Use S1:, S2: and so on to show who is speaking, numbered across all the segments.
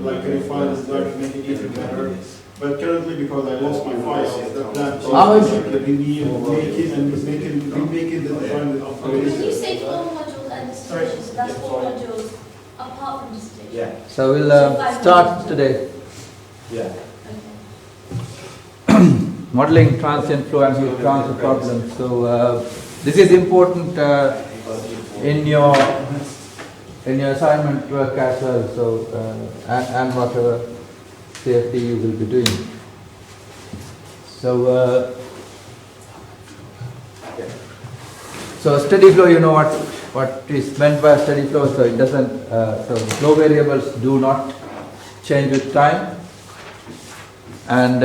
S1: like refile this guide to make it even better. But currently, because I lost my files, the plan is remaking the design with upgrades.
S2: When you say 4 modules and distillation, so that's 4 modules apart from distillation?
S3: Yeah.
S4: So we'll start today.
S3: Yeah.
S4: Modeling transient flow and heat transfer problems. So this is important in your assignment work as well. So and whatever CFD you will be doing. So so steady flow, you know what is meant by steady flow. So it doesn't. So flow variables do not change with time, and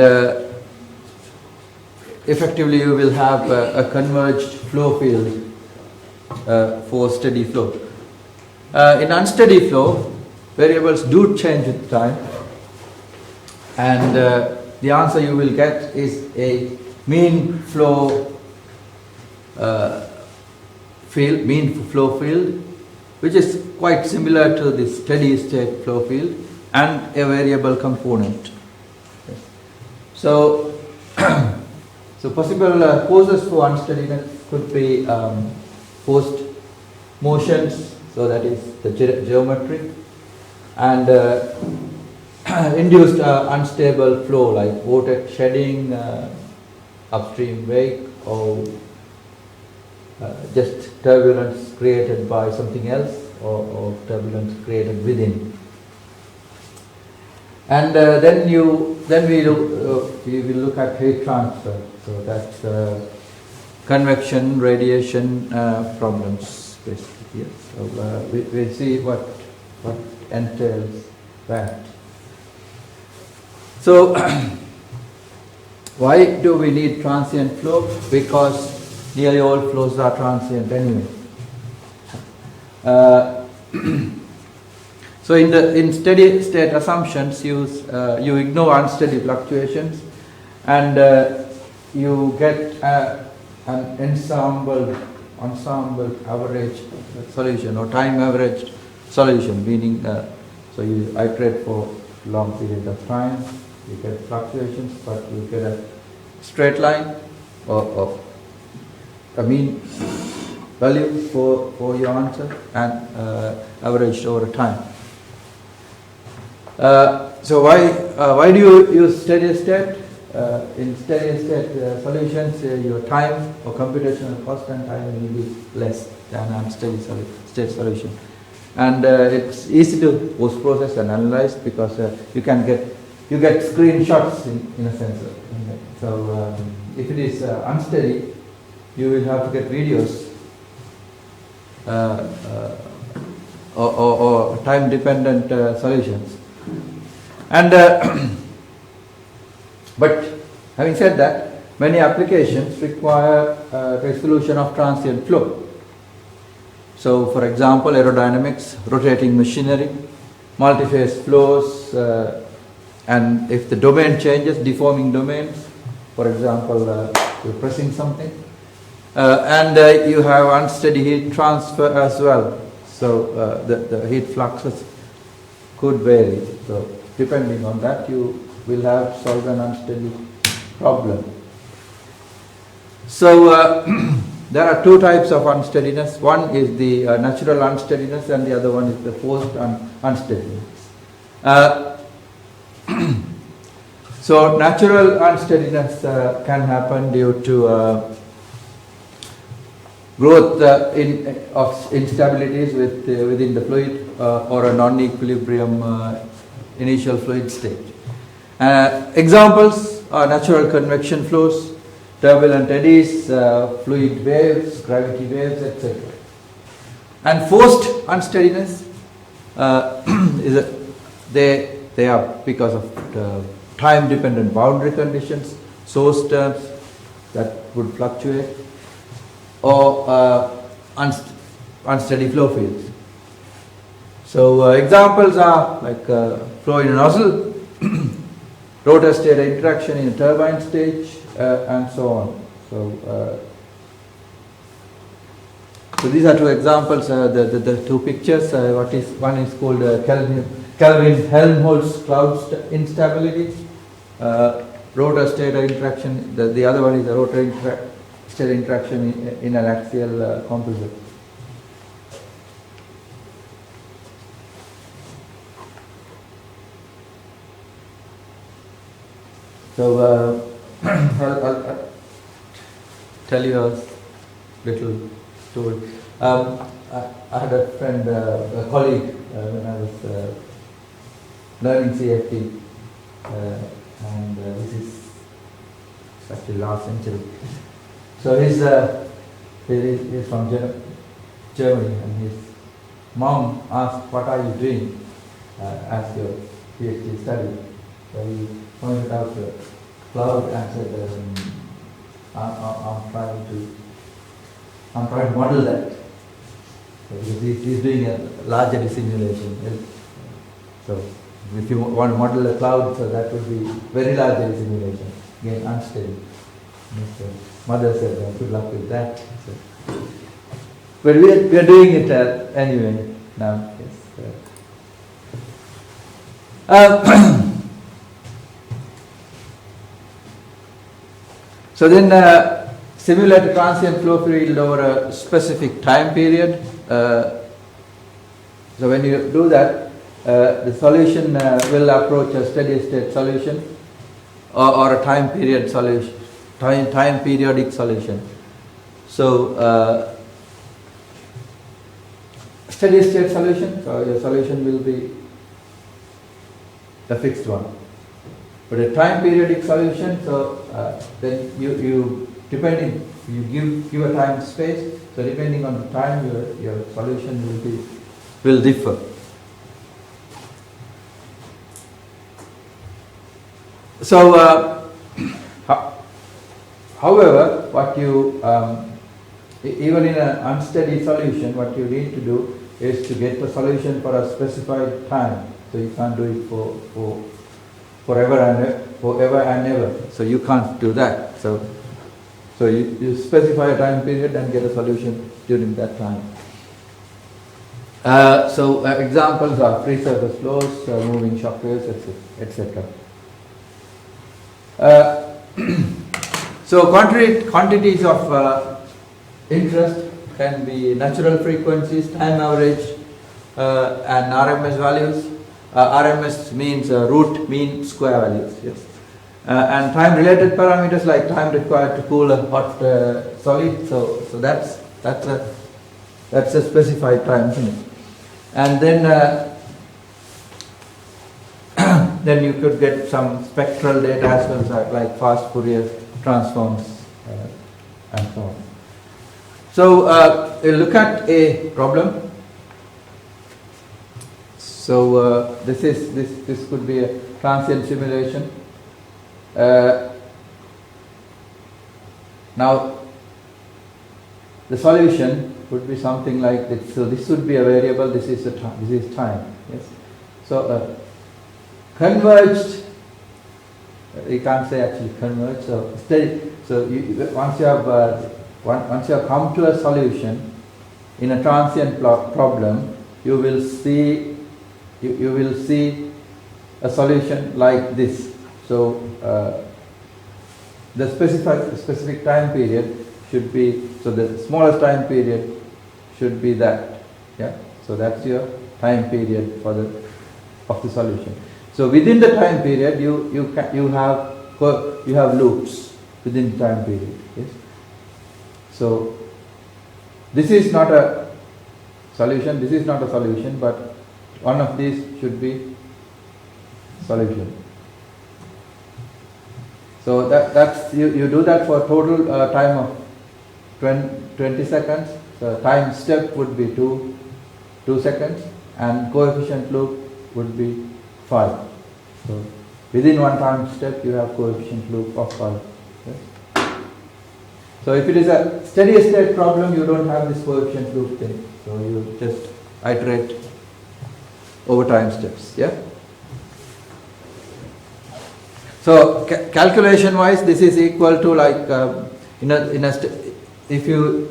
S4: effectively you will have a converged flow field for steady flow. In unsteady flow, variables do change with time, and the answer you will get is a mean flow flow field, which is quite similar to the steady state flow field, and a variable component. So so possible causes for unsteadiness could be forced motions, so that is the geometry, and induced unstable flow like vortex shedding, upstream wake, or just turbulence created by something else, or turbulence created within. And then we will look at heat transfer. So that's convection, radiation problems basically. Yes. So we'll see what entails that. So why do we need transient flow? Because nearly all flows are transient anyway. So in steady state assumptions, you ignore unsteady fluctuations, and you get an ensemble average solution, or time averaged solution, meaning so you iterate for long period of time, you get fluctuations, but you get a straight line of a mean value for your answer, and averaged over time. So why do you use steady state? In steady state solutions, your time or computational cost and time will be less than unsteady state solution, and it's easy to post process and analyze because you get screenshots in a sense. So if it is unsteady, you will have to get videos or time dependent solutions. And but having said that, many applications require resolution of transient flow. So for example, aerodynamics, rotating machinery, multi-phase flows, and if the domain changes, deforming domains, for example, you're pressing something, and you have unsteady heat transfer as well. So the heat fluxes could vary. So depending on that, you will have solve an unsteady problem. So there are two types of unsteadiness. One is the natural unsteadiness, and the other one is the forced unsteadiness. So natural unsteadiness can happen due to growth of instabilities within the fluid or a non-equilibrium initial fluid state. Examples are natural convection flows, turbulent eddies, fluid waves, gravity waves, etc. And forced unsteadiness they are because of time-dependent boundary conditions, source terms that would fluctuate, or unsteady flow fields. So examples are like flow in a nozzle, rotor-stator interaction in a turbine stage, and so on. So these are two examples. The two pictures. One is called Kelvin-Helmholtz cloud instability, rotor-stator interaction. The other one is the rotor-stator interaction in an axial composite. So I'll tell you a little story. I had a friend, a colleague, when I was learning CFD, and this is actually last century. So he's from Germany, and his mom asked, "What are you doing as your PhD study?" So he pointed out the cloud and said, I'm trying to model that. So he's doing a larger simulation. So if you want to model a cloud, so that would be very large simulation. Again, unsteady. Mother said, good luck with that. So, but we are doing it anyway now. Yes. So then simulate a transient flow field over a specific time period. So when you do that, the solution will approach a steady state solution or a time period solution, time periodic solution. So steady state solution, so your solution will be a fixed one. But a time periodic solution, so then you give a time space, so depending on the time your solution will differ. So however, what you even in an unsteady solution, what you need to do is to get the solution for a specified time. So you can't do it forever and ever. So you can't do that. So you specify a time period and get a solution during that time. So examples are free surface flows, moving shock waves, etc. So quantities of interest can be natural frequencies, time average, and RMS values. RMS means root mean square values. Yes. And time related parameters like time required to cool a hot solid. So that's a specified time, isn't it? And then then you could get some spectral data as well, like fast Fourier transforms and so on. So we'll look at a problem. So this could be a transient simulation. Now the solution would be something like this. So this would be a variable. This is time. Yes. So converged. You can't say actually converged. So steady. So once you have come to a solution in a transient problem, you will see a solution like this. So the specific time period should be, so the smallest time period should be that. Yeah. So that's your time period of the solution. So within the time period, you have loops within the time period. Yes. So this is not a solution. This is not a solution, but one of these should be solution. So that's you do that for a total time of 20 seconds. So time step would be 2 seconds, and coefficient loop would be 5. So within one time step you have coefficient loop of 5. Yes. So if it is a steady state problem, you don't have this coefficient loop thing. So you just iterate over time steps. Yeah. So calculation wise, this is equal to like if you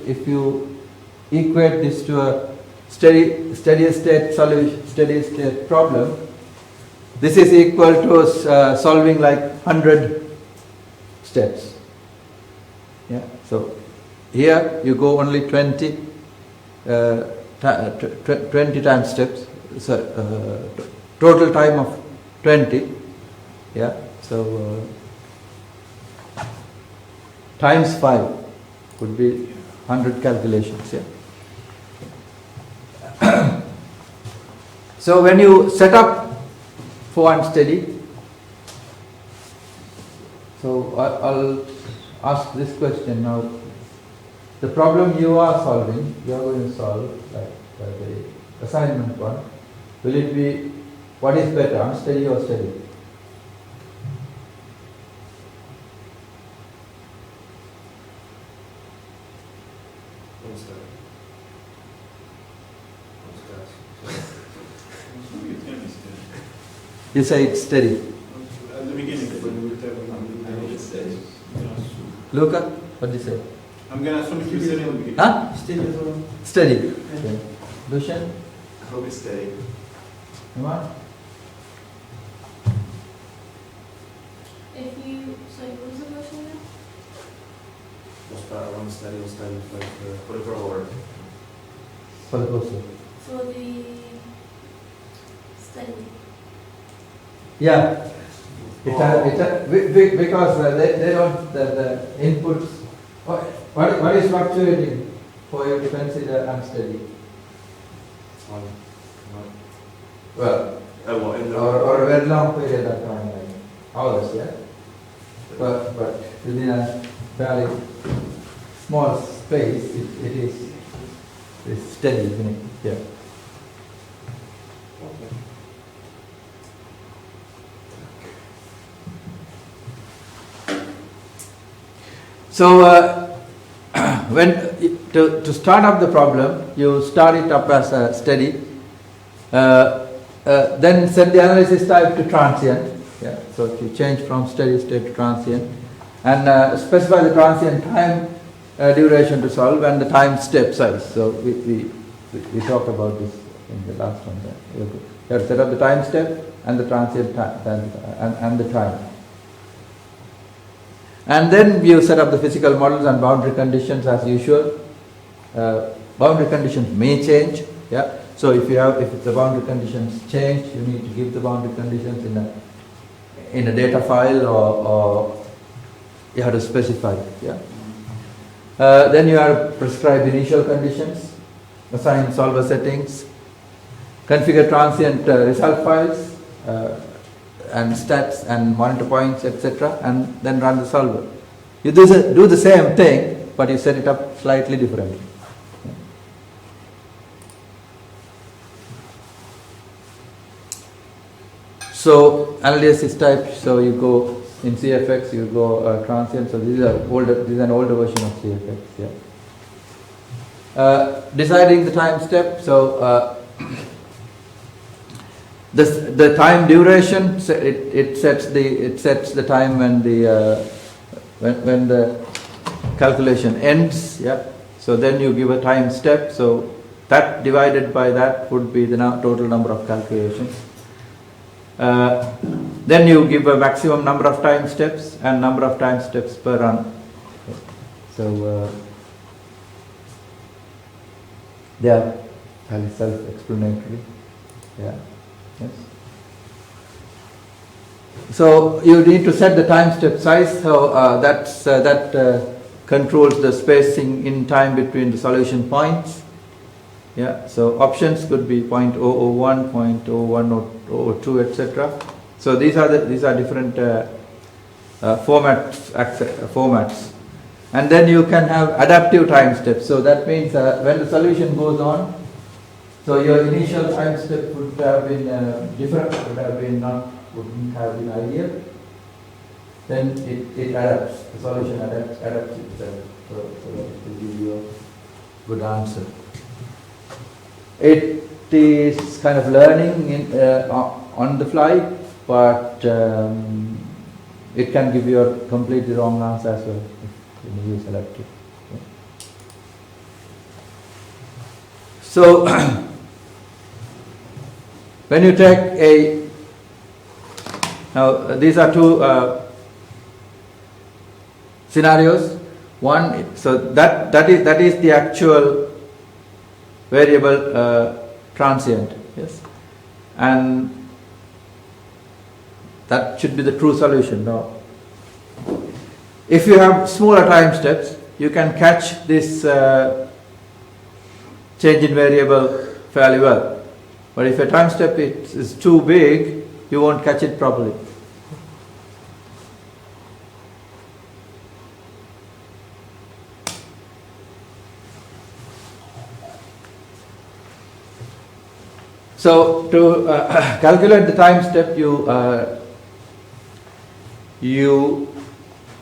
S4: equate this to a steady state solution, steady state problem, this is equal to solving like 100 steps. Yeah. So here you go only 20 time steps. So total time of 20. Yeah. So times 5 would be 100 calculations. Yeah. So when you set up for unsteady, so I'll ask this question now. The problem you are solving, you are going to solve, like the assignment one, will it be, what is better, unsteady or steady? You say it's steady.
S1: At the beginning, when we were telling
S3: I it's steady.
S4: Luca, what do you say?
S1: I'm going to assume it's steady at the beginning.
S4: Huh?
S3: Steady as well.
S4: Steady. Okay. Lucian?
S3: I hope it's steady.
S4: Iman?
S2: If you, so what was the question again?
S3: We'll start around steady, we'll study for the order.
S4: For the course.
S2: For the steady.
S4: Yeah. Because they don't, the inputs, what is fluctuating for you to consider unsteady? Well, or a very long period of time, like hours, yeah? But within a fairly small space, it is it's steady, isn't it? Yeah. So when to start up the problem, you start it up as a steady, then set the analysis type to transient. Yeah. So if you change from steady state to transient, and specify the transient time duration to solve and the time step size. So we talked about this in the last one. You have to set up the time step and the transient time and the time. And then you set up the physical models and boundary conditions as usual. Boundary conditions may change. Yeah. So if the boundary conditions change, you need to give the boundary conditions in a data file, or you have to specify it. Yeah. Then you have to prescribe initial conditions, assign solver settings, configure transient result files, and stats and monitor points, etc., and then run the solver. You do the same thing, but you set it up slightly differently. So analysis type. So you go in CFX, you go transient. So this is an older version of CFX. Yeah. Deciding the time step. So the time duration, it sets the time when the calculation ends. Yeah. So then you give a time step. So that divided by that would be the total number of calculations. Then you give a maximum number of time steps and number of time steps per run. Okay. So they are fairly self-explanatory. Yeah. Yes. So you need to set the time step size. So that controls the spacing in time between the solution points. Yeah. So options could be 0.001, 0.0102, etc. So these are different formats. And then you can have adaptive time steps. So that means when the solution goes on, so your initial time step would have been different, wouldn't have been ideal. Then it adapts, the solution adapts itself. So that will give you a good answer. It is kind of learning on the fly, but it can give you a completely wrong answer as well if you use adaptive. Okay. So when you take Now these are two scenarios. One, so that is the actual variable transient, yes, and that should be the true solution. Now, if you have smaller time steps, you can catch this change in variable fairly well. But if a time step is too big, you won't catch it properly. So to calculate the time step, you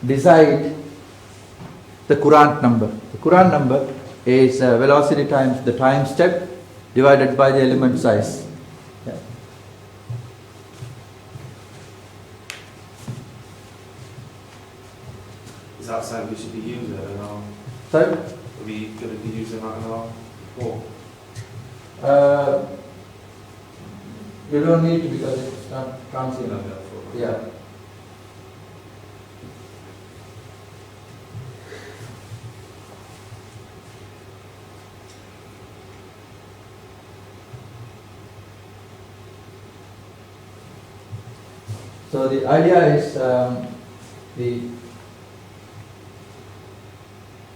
S4: decide the Courant number. The Courant number is velocity times the time step divided by the element size. Yeah.
S3: Is that something we should be using in our?
S4: Sorry?
S3: Are we going to be using that in our report?
S4: You don't need to because it's not transient. Yeah. So the idea is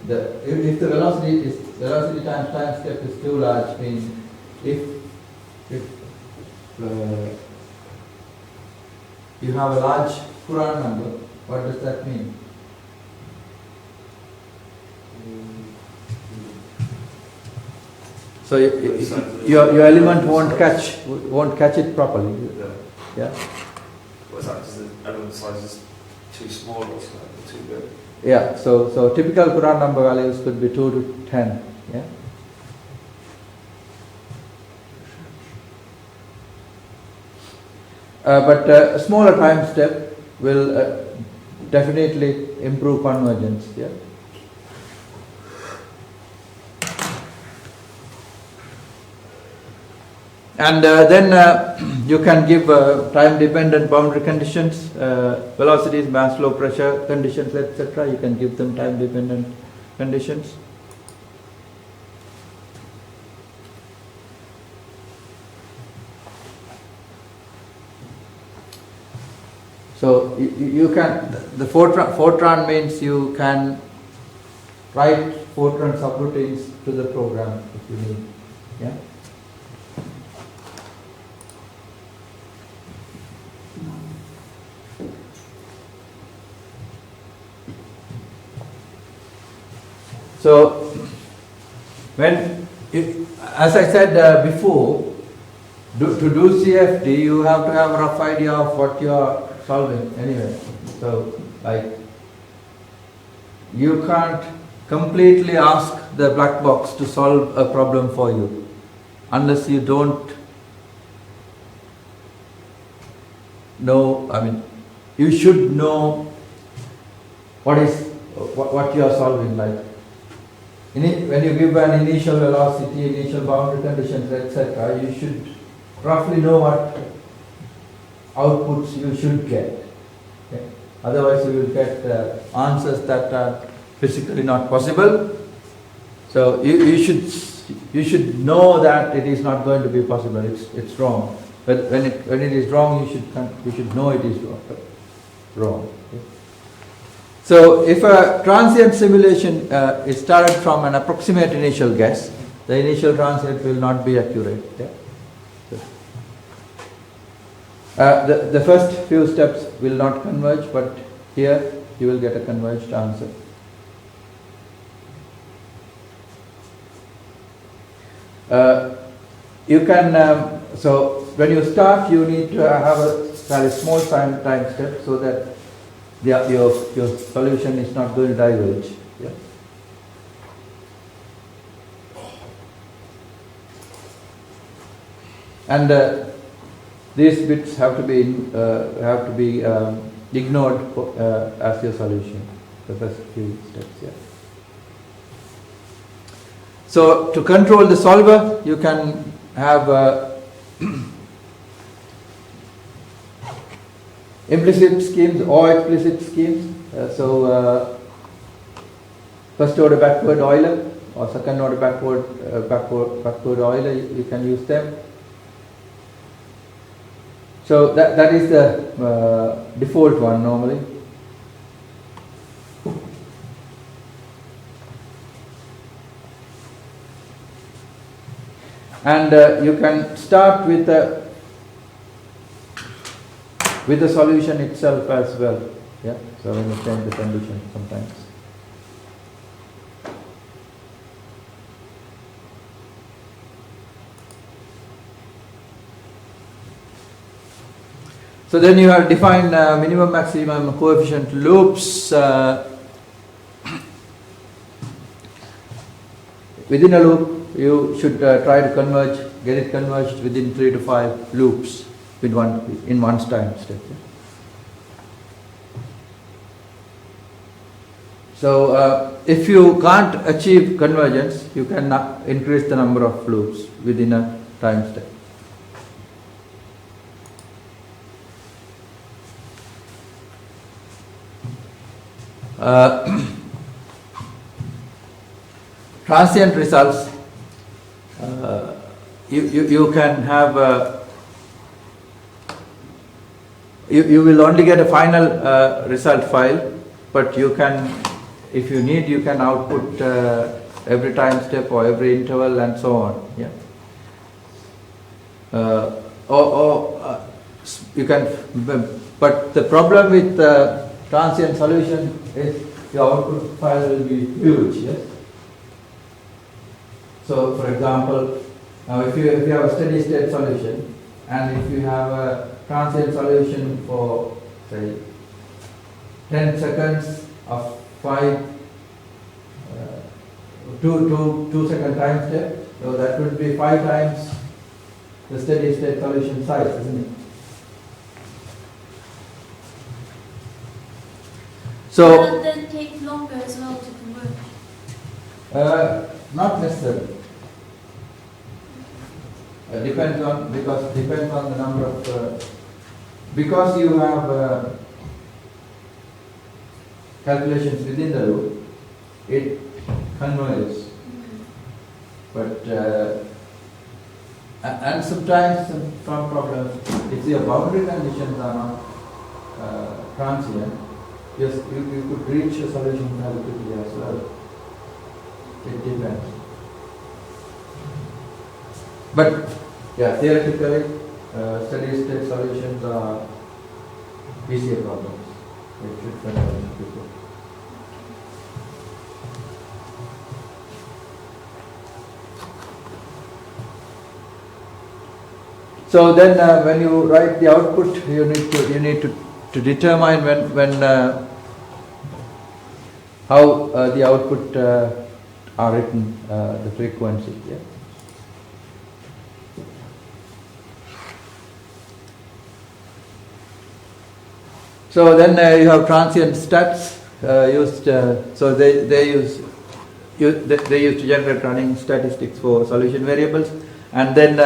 S4: if the velocity times time step is too large, means if you have a large Courant number, what does that mean? So your element won't catch it properly. Yeah.
S3: What's that? Because the element size is too small or something, or too big?
S4: Yeah. So typical Courant number values could be 2 to 10. Yeah. But a smaller time step will definitely improve convergence. Yeah. And then you can give time-dependent boundary conditions, velocities, mass flow pressure conditions, etc. You can give them time-dependent conditions. So you can, the Fortran means you can write Fortran subroutines to the program if you need. Yeah. So as I said before, to do CFD, you have to have a rough idea of what you are solving anyway. So, like, you can't completely ask the black box to solve a problem for you unless you don't know. I mean, you should know what you are solving. Like, when you give an initial velocity, initial boundary conditions, etc., you should roughly know what outputs you should get. Okay? Otherwise, you will get answers that are physically not possible. So you should know that it is not going to be possible. It's wrong. But when it is wrong, you should know it is wrong. Okay? So if a transient simulation is started from an approximate initial guess, the initial transient will not be accurate. Yeah? The first few steps will not converge, but here you will get a converged answer. You can, so when you start, you need to have a very small time step so that your solution is not going to diverge. Yeah. And these bits have to be ignored as your solution. The first few steps. Yeah. So to control the solver, you can have implicit schemes or explicit schemes. First order backward Euler or second order backward Euler, you can use them. So that is the default one normally. And you can start with the solution itself as well. Yeah. So when you change the condition sometimes. So then you have defined minimum maximum coefficient loops. Within a loop, you should try to get it converged within 3 to 5 loops in one's time step. So if you can't achieve convergence, you can increase the number of loops within a time step. Transient results, you can have you will only get a final result file, but you can, if you need, you can output every time step or every interval and so on. Yeah. Or you can, but the problem with transient solution is your output file will be huge. Yes. So, for example, now if you have a steady state solution, and if you have a transient solution for say 10 seconds of 2 second time step, so that would be 5 times the steady state solution size, isn't it? So
S2: will then take longer as well to converge?
S4: Not necessarily. Depends on the number of because you have calculations within the loop, it converges. But and sometimes some problems, if your boundary conditions are not transient, yes, you could reach a solution fairly quickly as well. It depends. But yeah, theoretically, steady state solutions are easier problems. It should converge quickly. So then, when you write the output, you need to determine when how the output are written, the frequency. Yeah. So then you have transient stats used. So they use to generate running statistics for solution variables, and then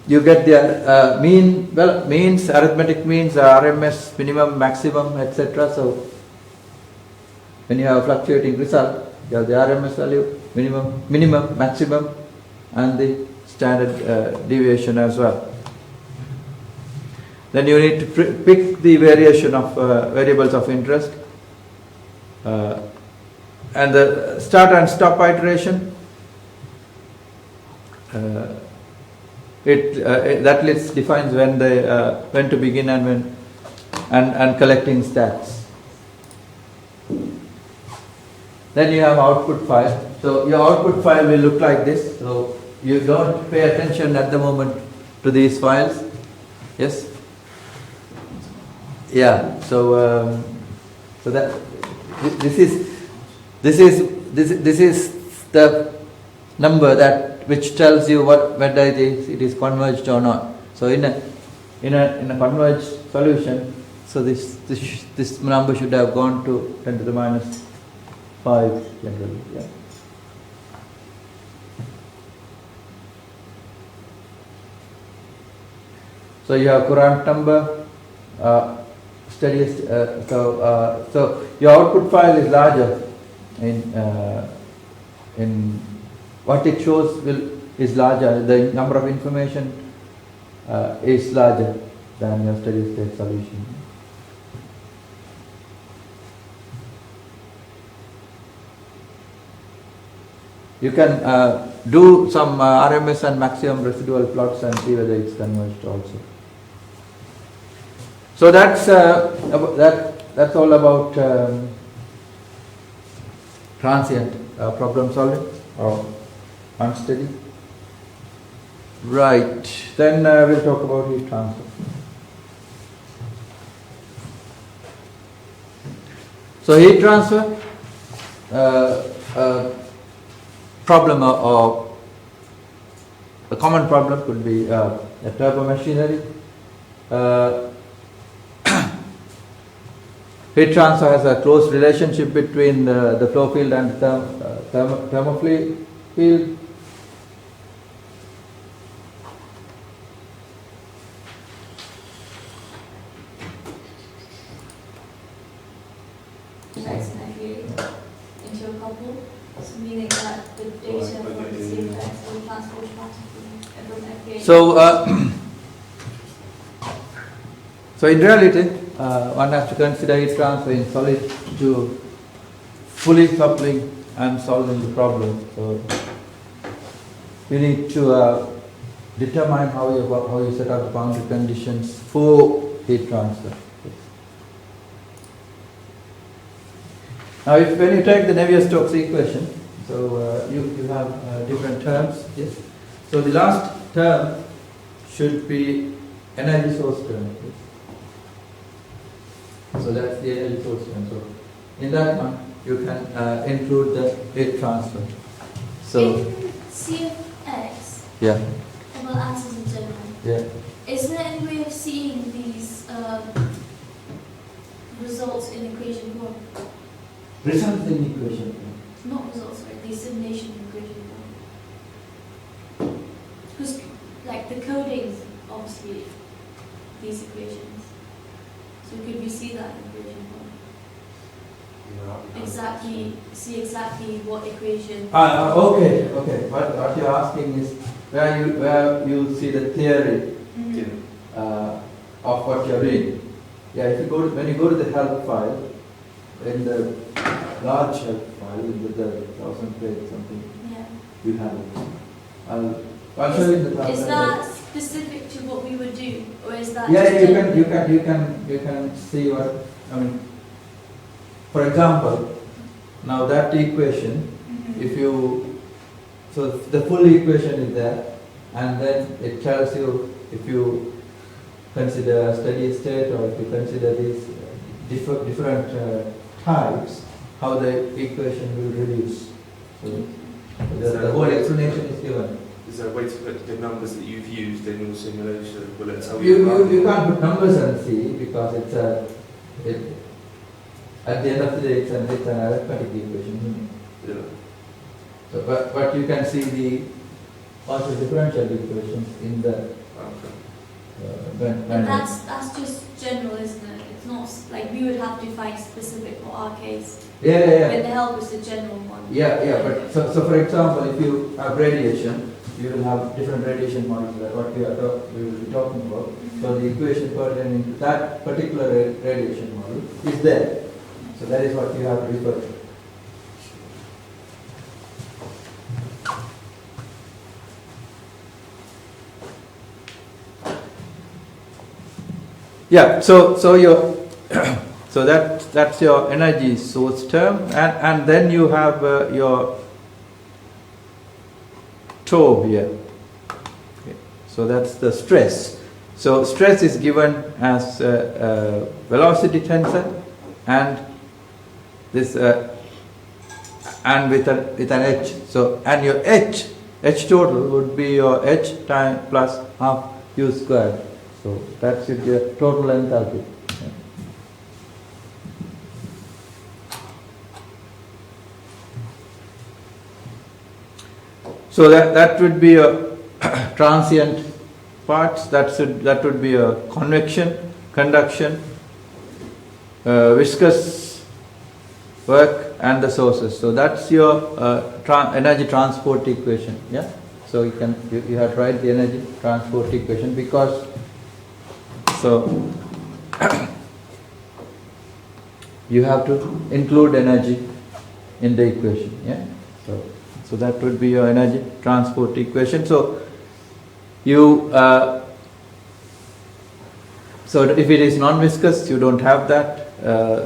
S4: you get their means, arithmetic means, RMS, minimum, maximum, etc. So when you have a fluctuating result, you have the RMS value, minimum, maximum, and the standard deviation as well. Then you need to pick the variation of variables of interest, and the start and stop iteration. That list defines when to begin and when and collecting stats. Then you have output file. So your output file will look like this. So you don't pay attention at the moment to these files. Yes. Yeah. So that this is the number that which tells you whether it is converged or not. So in a converged solution, so this number should have gone to 10 to the minus 5 generally. Yeah. So you have Courant number, steady. So your output file is larger in what it shows is larger. The number of information is larger than your steady state solution. You can do some RMS and maximum residual plots and see whether it's converged also. So that's all about transient problem solving or unsteady. Right. Then we'll talk about heat transfer. So heat transfer. Problem or a common problem could be a turbo machinery. Heat transfer has a close relationship between the flow field and thermofluid field.
S2: Into a couple, so meaning that the data from the CFX will transfer automatically from FA.
S4: So in reality, one has to consider heat transfer in solid to fully coupling and solving the problem. So you need to determine how you set up the boundary conditions for heat transfer. Now, when you take the Navier-Stokes equation, so you have different terms. Yes. So the last term should be energy source term. Yes. So that's the energy source term. So in that one, you can include the heat transfer. So
S2: in CFX,
S4: yeah,
S2: well, answers in general.
S4: yeah.
S2: Is there any way of seeing these results in equation form?
S4: Results in equation.
S2: Not results, sorry, the simulation equation form. Because, like, the coding is obviously these equations. So could we see that in equation form? Exactly, see exactly what equation.
S4: Okay. What you're asking is where you see the theory of what you're doing. Yeah, if you when you go to the help file, in the large help file with the 1,000 page something,
S2: Yeah.
S4: you have it. I'll show you in the class.
S2: Is that specific to what we would do, or is that?
S4: Yeah,
S2: just
S4: you can see what I mean. For example, now that equation, if you the full equation is there, and then it tells you if you consider steady state or if you consider these different types, how the equation will reduce. So the whole explanation is given.
S3: Is there a way to put the numbers that you've used in your simulation? Will it tell you?
S4: You can't put numbers and see because it's at the end of the day it's an arithmetic equation.
S3: Yeah.
S4: So, but you can see the partial differential equations in the
S2: And that's just general, isn't it? It's not like we would have to find specific for our case.
S4: Yeah.
S2: But the help is the general one.
S4: Yeah. But so for example, if you have radiation, you will have different radiation models. That's what we will be talking about. So the equation pertaining to that particular radiation model is there. So that is what you have to refer to. Yeah, so your so that's your energy source term, and then you have your tau here. Okay. So that's the stress. So stress is given as velocity tensor, and this and with an h. So and your h total would be your h time plus half u squared. So that's your total enthalpy. So that would be a transient parts. That would be a convection, conduction, viscous work, and the sources. So that's your energy transport equation. Yeah. So you have to write the energy transport equation because you have to include energy in the equation. Yeah. So that would be your energy transport equation. So so if it is non-viscous, you don't have that.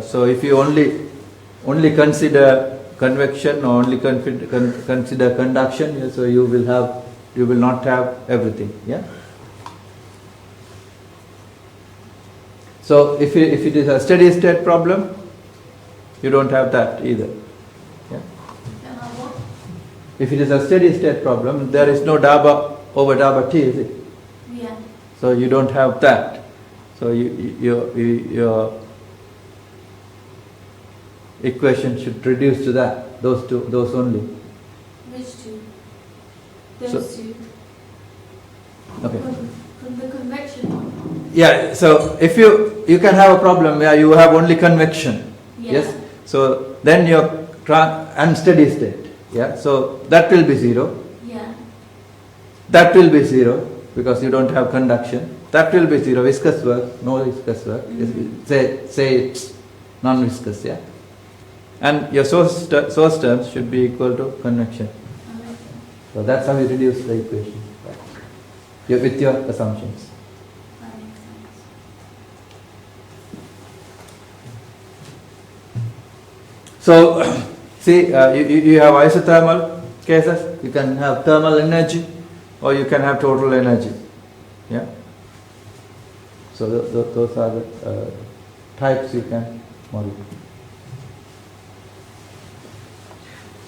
S4: So if you only consider convection or only consider conduction, yeah, so you will not have everything. Yeah. So if it is a steady state problem, you don't have that either. Yeah. If it is a steady state problem, there is no delta over delta T, is it?
S2: Yeah.
S4: So you don't have that. So your equation should reduce to that. Those only.
S2: Which two? Those
S4: So-
S2: two.
S4: Okay.
S2: From the convection one.
S4: Yeah. So if you can have a problem where you have only convection.
S2: Yeah.
S4: Yes. So then your unsteady state. Yeah. So that will be zero.
S2: Yeah.
S4: That will be zero because you don't have conduction. That will be zero. Viscous work, no viscous work. Say it's non-viscous. Yeah. And your source terms should be equal to convection.
S2: Okay.
S4: So that's how you reduce the equation. Right? With your assumptions.
S2: That makes sense.
S4: So, see, you have isothermal cases. You can have thermal energy, or you can have total energy. Yeah. So those are the types you can model.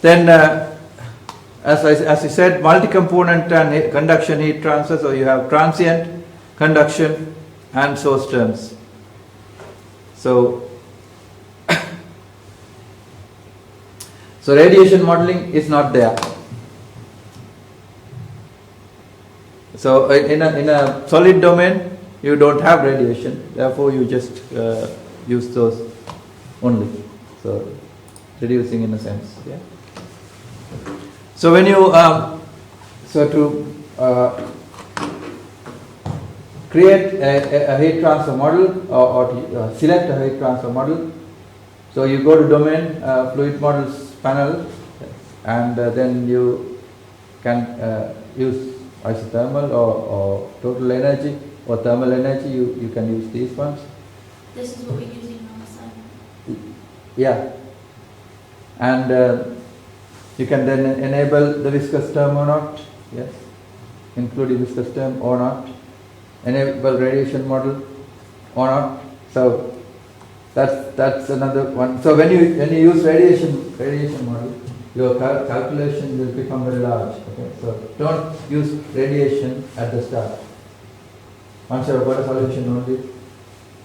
S4: Then, as I said, multi-component and conduction heat transfer. So you have transient, conduction, and source terms. So radiation modeling is not there. So in a solid domain, you don't have radiation. Therefore, you just use those only. So reducing in a sense. Yeah. So when you create a heat transfer model or select a heat transfer model, so you go to domain fluid models panel, and then you can use isothermal or total energy or thermal energy. You can use these ones.
S2: This is what we're using on the side.
S4: Yeah. And you can then enable the viscous term or not. Yes. Including viscous term or not. Enable radiation model or not. So that's another one. So when you use radiation model, your calculation will become very large. Okay. So don't use radiation at the start. Once you have got a solution only,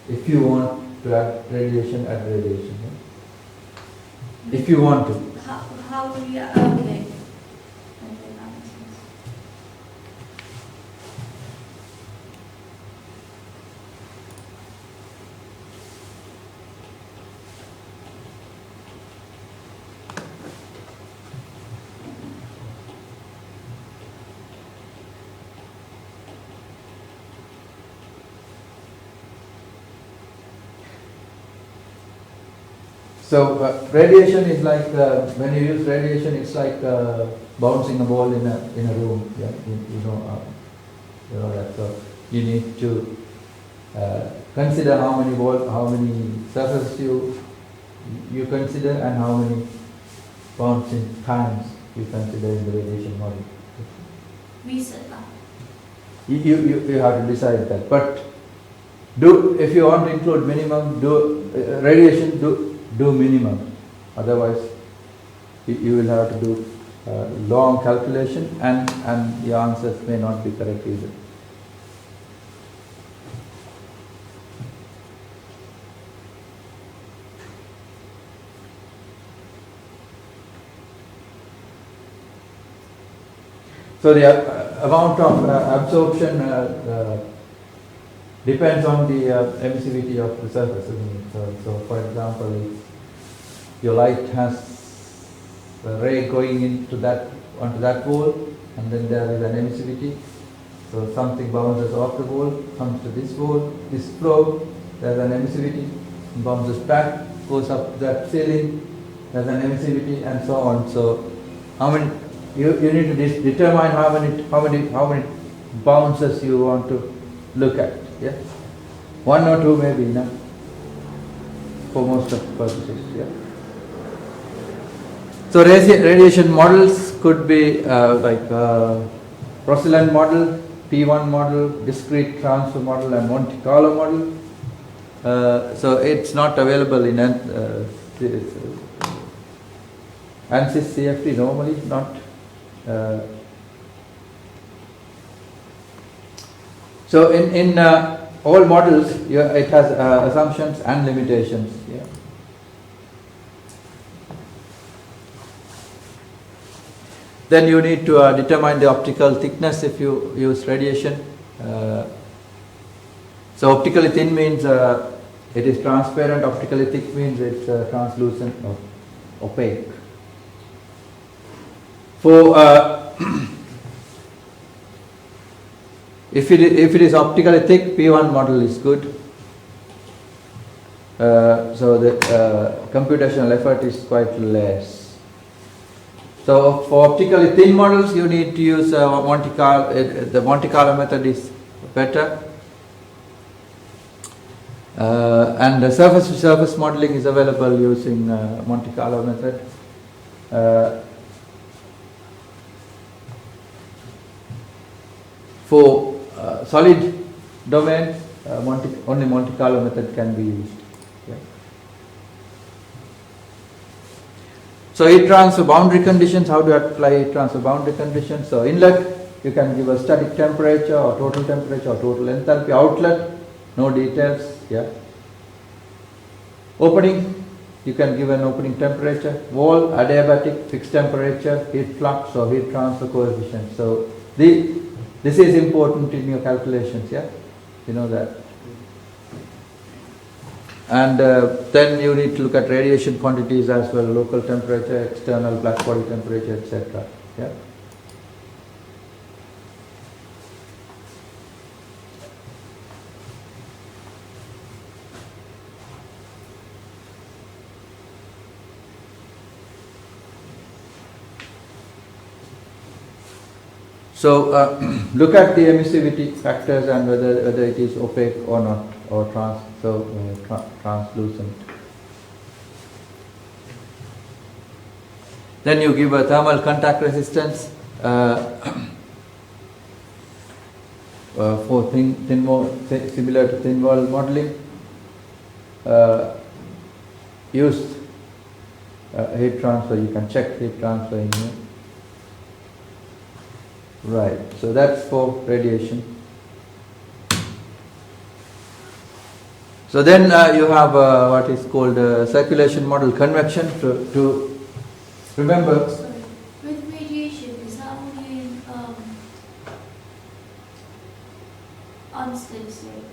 S4: if you want to add radiation, add radiation. Yeah? If you want to.
S2: How will you? Okay. Okay, that makes sense.
S4: So radiation is like when you use radiation, it's like bouncing a ball in a room. Yeah, you know that. So you need to consider how many surfaces you consider and how many bouncing times you consider in the radiation model.
S2: We said that.
S4: You have to decide that. But if you want to include minimum, radiation, do minimum. Otherwise, you will have to do long calculation and your answers may not be correct either. So the amount of absorption depends on the emissivity of the surface, isn't it? So for example, if your light has a ray going into that onto that wall, and then there is an emissivity, so something bounces off the wall, comes to this wall, this floor, there's an emissivity, bounces back, goes up to that ceiling, there's an emissivity, and so on. So how many you need to determine how many bounces you want to look at. Yeah, one or two may be enough for most of the purposes. Yeah. So radiation models could be like Rosalind model, P1 model, discrete transfer model, and Monte Carlo model. So it's not available in ANSYS CFD normally, not. So in all models, it has assumptions and limitations. Yeah. Then you need to determine the optical thickness if you use radiation. So optically thin means it is transparent, optically thick means it's translucent or opaque. For if it is optically thick, P1 model is good. So the computational effort is quite less. So for optically thin models, you need to use Monte Carlo. The Monte Carlo method is better. And the surface-to-surface modeling is available using Monte Carlo method. For solid domain, only Monte Carlo method can be used. Yeah. So heat transfer boundary conditions, how to apply heat transfer boundary conditions? So inlet, you can give a static temperature or total temperature or total enthalpy. Outlet, no details. Yeah. Opening, you can give an opening temperature. Wall, adiabatic, fixed temperature, heat flux or heat transfer coefficient. So this is important in your calculations, yeah? You know that. And then you need to look at radiation quantities as well, local temperature, external black body temperature, etc. Yeah? So look at the emissivity factors and whether it is opaque or not, or translucent. Then you give a thermal contact resistance for similar to thin wall modeling. Use heat transfer. You can check heat transfer in here. Right, so that's for radiation. So then you have what is called circulation model convection to remember.
S2: Sorry, with radiation, is that only in unsteady state?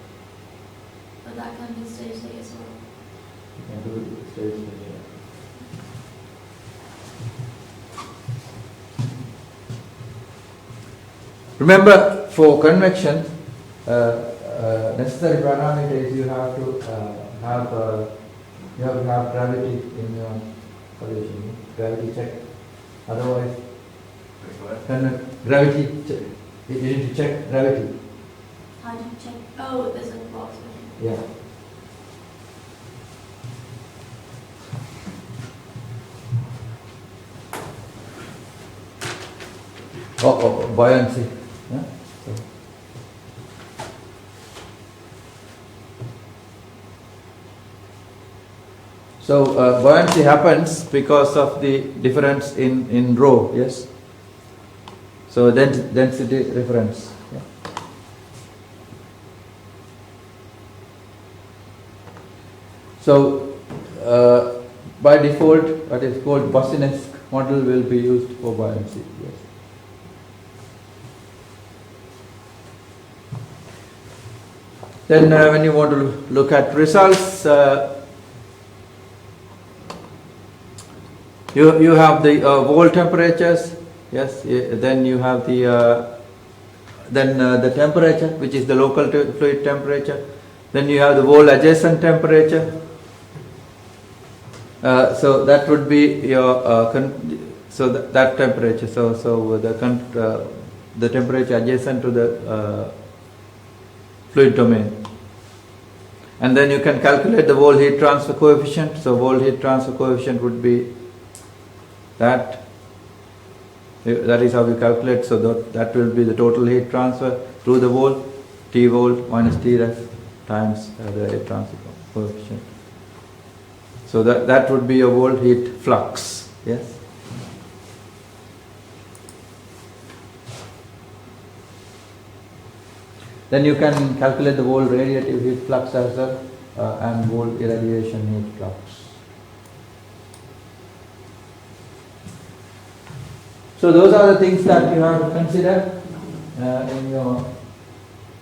S2: But that can be steady state as well?
S4: Remember, for convection, necessary parameters you have to have gravity in your solution. Gravity check. Otherwise, gravity check. You need to check gravity.
S2: How do you check? Oh, there's a box.
S4: Yeah. Oh, buoyancy. Yeah? So buoyancy happens because of the difference in rho, yes? So density difference. Yeah. So by default, what is called Bosinesque model will be used for buoyancy. Yes. Then when you want to look at results, you have the wall temperatures, yes, then you have the temperature, which is the local fluid temperature, then you have the wall adjacent temperature, so that would be your that temperature, so the temperature adjacent to the fluid domain. And then you can calculate the wall heat transfer coefficient. So wall heat transfer coefficient would be that is how we calculate. So that will be the total heat transfer through the wall, T volt minus T ref times the heat transfer coefficient. So that would be your wall heat flux. Yes. Then you can calculate the wall radiative heat flux as well, and wall irradiation heat flux. So those are the things that you have to consider in your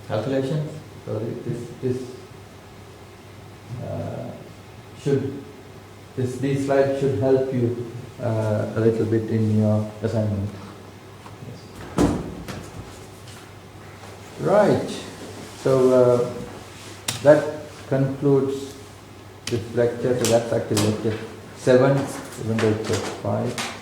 S4: calculations. So these slides should help you a little bit in your assignment. Right, so that concludes this lecture. So that's actually lecture 7, even though it's 5.